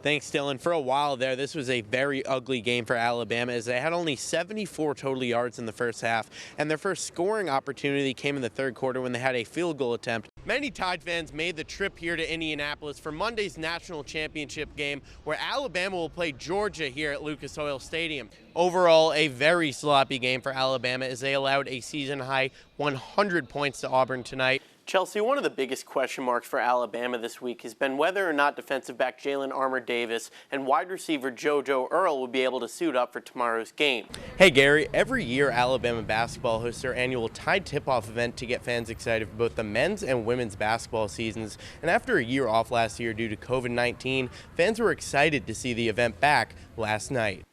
Thanks, Dylan. For a while there, this was a very ugly game for Alabama as they had only 74 total yards in the first half, and their first scoring opportunity came in the third quarter when they had a field goal attempt. Many Tide fans made the trip here to Indianapolis for Monday's national championship game, where Alabama will play Georgia here at Lucas Oil Stadium. Overall, a very sloppy game for Alabama as they allowed a season-high 100 points to Auburn tonight. Chelsea, one of the biggest question marks for Alabama this week has been whether or not defensive back Jalen Armour-Davis and wide receiver JoJo Earle will be able to suit up for tomorrow's game. Hey Gary, every year Alabama basketball hosts their annual Tide Tip-Off event to get fans excited for both the men's and women's basketball seasons. And after a year off last year due to COVID-19, fans were excited to see the event back last night.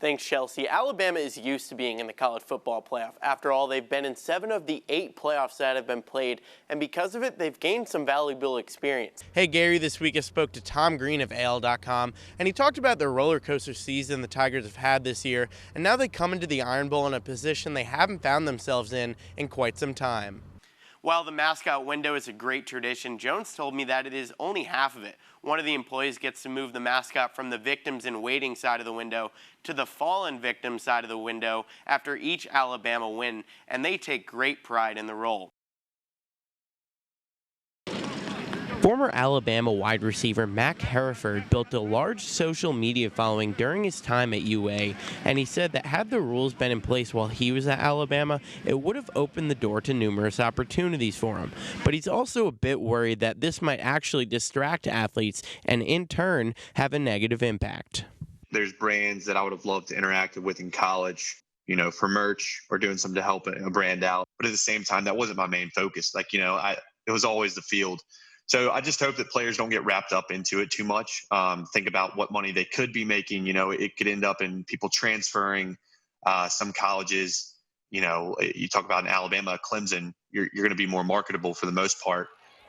Thanks, Chelsea. Alabama is used to being in the college football playoff. After all, they've been in 7 of the 8 playoffs that have been played, and because of it, they've gained some valuable experience. Hey, Gary, this week I spoke to Tom Green of AL.com, and he talked about the roller coaster season the Tigers have had this year, and now they come into the Iron Bowl in a position they haven't found themselves in quite some time. While the mascot window is a great tradition, Jones told me that it is only half of it. One of the employees gets to move the mascot from the victims in waiting side of the window to the fallen victim side of the window after each Alabama win, and they take great pride in the role. Former Alabama wide receiver Mac Hereford built a large social media following during his time at UA, and he said that had the rules been in place while he was at Alabama, it would have opened the door to numerous opportunities for him. But he's also a bit worried that this might actually distract athletes and in turn have a negative impact. There's brands that I would have loved to interact with in college, you know, for merch or doing something to help a brand out. But at the same time, that wasn't my main focus. Like, you know, it was always the field. So I just hope that players don't get wrapped up into it too much. Think about what money they could be making. You know, it could end up in people transferring. Some colleges, you know, you talk about in Alabama, Clemson, you're going to be more marketable for the most part.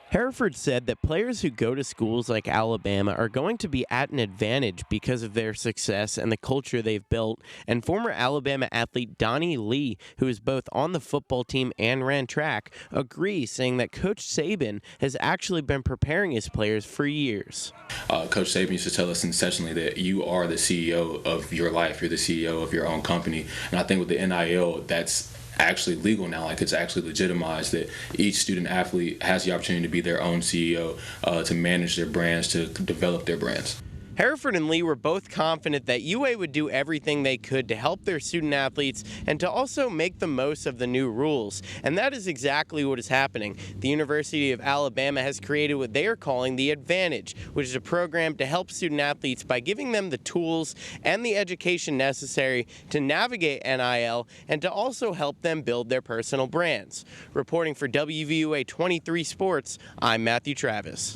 Hereford said that players who go to schools like Alabama are going to be at an advantage because of their success and the culture they've built. And former Alabama athlete Donnie Lee, who is both on the football team and ran track, agrees, saying that Coach Saban has actually been preparing his players for years. Coach Saban used to tell us incessantly that you are the CEO of your life. You're the CEO of your own company. And I think with the NIL, that's actually legal now. Like, it's actually legitimized that each student athlete has the opportunity to be their own CEO, to manage their brands, to develop their brands. Hereford and Lee were both confident that UA would do everything they could to help their student athletes and to also make the most of the new rules. And that is exactly what is happening. The University of Alabama has created what they are calling the Advantage, which is a program to help student athletes by giving them the tools and the education necessary to navigate NIL and to also help them build their personal brands. Reporting for WVUA 23 Sports, I'm Matthew Travis.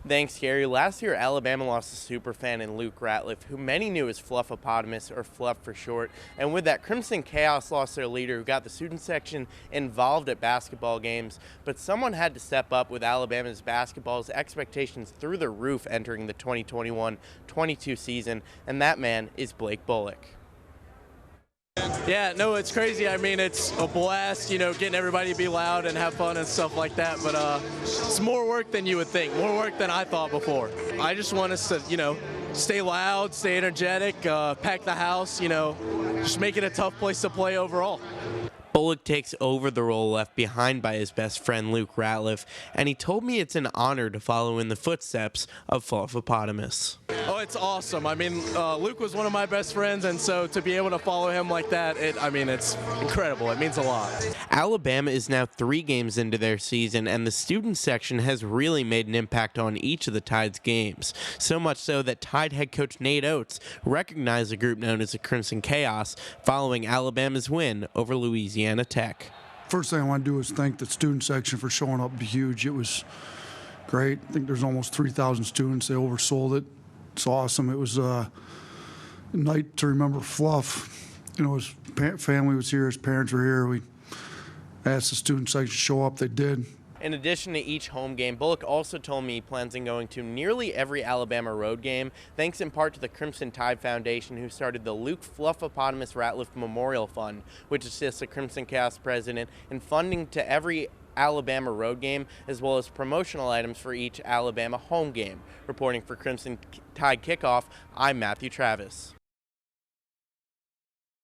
Thanks, Gary. Last year, Alabama lost a superfan in Luke Ratliff, who many knew as Fluffopotamus, or Fluff for short. And with that, Crimson Chaos lost their leader, who got the student section involved at basketball games. But someone had to step up with Alabama's basketball's expectations through the roof entering the 2021-22 season, and that man is Blake Bullock. Yeah, no, it's crazy. I mean, it's a blast, you know, getting everybody to be loud and have fun and stuff like that. But it's more work than you would think, more work than I thought before. I just want us to, you know, stay loud, stay energetic, pack the house, you know, just make it a tough place to play overall. Bullock takes over the role left behind by his best friend Luke Ratliff, and he told me it's an honor to follow in the footsteps of Fluffopotamus. Oh, it's awesome. I mean, Luke was one of my best friends, and so to be able to follow him like that, it's incredible. It means a lot. Alabama is now 3 games into their season, and the student section has really made an impact on each of the Tide's games. So much so that Tide head coach Nate Oates recognized a group known as the Crimson Chaos following Alabama's win over Louisiana Tech. First thing I want to do is thank the student section for showing up huge. It was great. I think there's almost 3,000 students. They oversold it. It's awesome. It was a night to remember Fluff. You know, his family was here, his parents were here. We asked the student section to show up. They did. In addition to each home game, Bullock also told me he plans on going to nearly every Alabama road game, thanks in part to the Crimson Tide Foundation, who started the Luke Fluffopotamus Ratliff Memorial Fund, which assists the Crimson Chaos president in funding to every Alabama road game, as well as promotional items for each Alabama home game. Reporting for Crimson Tide Kickoff, I'm Matthew Travis.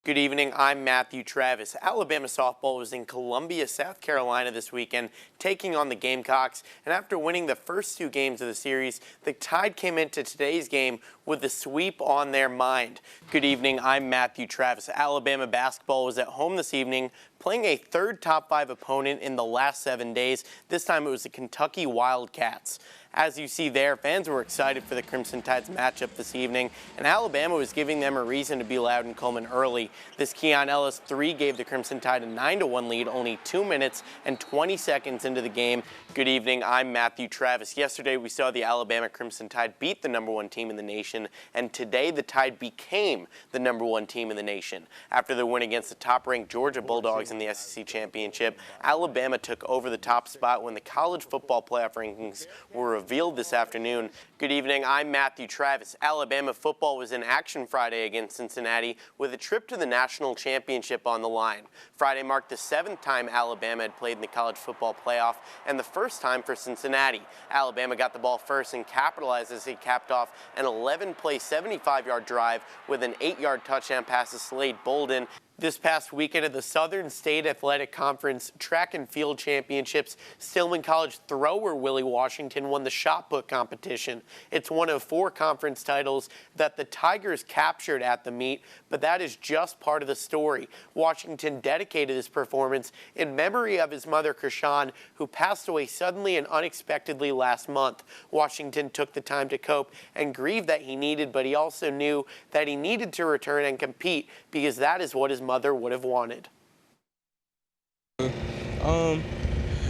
Good evening, I'm Matthew Travis. Alabama softball was in Columbia, South Carolina this weekend, taking on the Gamecocks. And after winning the first 2 games of the series, the Tide came into today's game with the sweep on their mind. Good evening, I'm Matthew Travis. Alabama basketball was at home this evening, playing a third top 5 opponent in the last 7 days. This time it was the Kentucky Wildcats. As you see there, fans were excited for the Crimson Tide's matchup this evening, and Alabama was giving them a reason to be loud in Coleman early. This Keon Ellis 3 gave the Crimson Tide a 9-1 lead only 2 minutes and 20 seconds into the game. Good evening, I'm Matthew Travis. Yesterday we saw the Alabama Crimson Tide beat the #1 team in the nation, and today the Tide became the #1 team in the nation. After the win against the top-ranked Georgia Bulldogs in the SEC Championship, Alabama took over the top spot when the college football playoff rankings were revealed this afternoon. Good evening, I'm Matthew Travis. Alabama football was in action Friday against Cincinnati with a trip to the national championship on the line. Friday marked the 7th time Alabama had played in the college football playoff and the first time for Cincinnati. Alabama got the ball first and capitalized as they capped off an 11-play 75-yard drive with an 8-yard touchdown pass to Slade Bolden. This past weekend at the Southern State Athletic Conference Track and Field Championships, Stillman College thrower Willie Washington won the shot put competition. It's one of 4 conference titles that the Tigers captured at the meet, but that is just part of the story. Washington dedicated his performance in memory of his mother, Krishan, who passed away suddenly and unexpectedly last month. Washington took the time to cope and grieve that he needed, but he also knew that he needed to return and compete because that is what his mother would have wanted.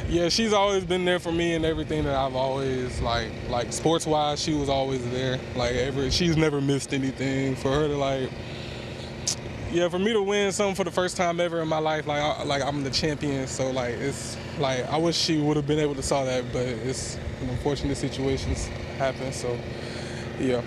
Yeah, she's always been there for me and everything that I've always like sports-wise. She was always there. She's never missed anything. For her to for me to win something for the first time ever in my life, I'm the champion. So it's I wish she would have been able to saw that, but it's an unfortunate situations happen. So yeah.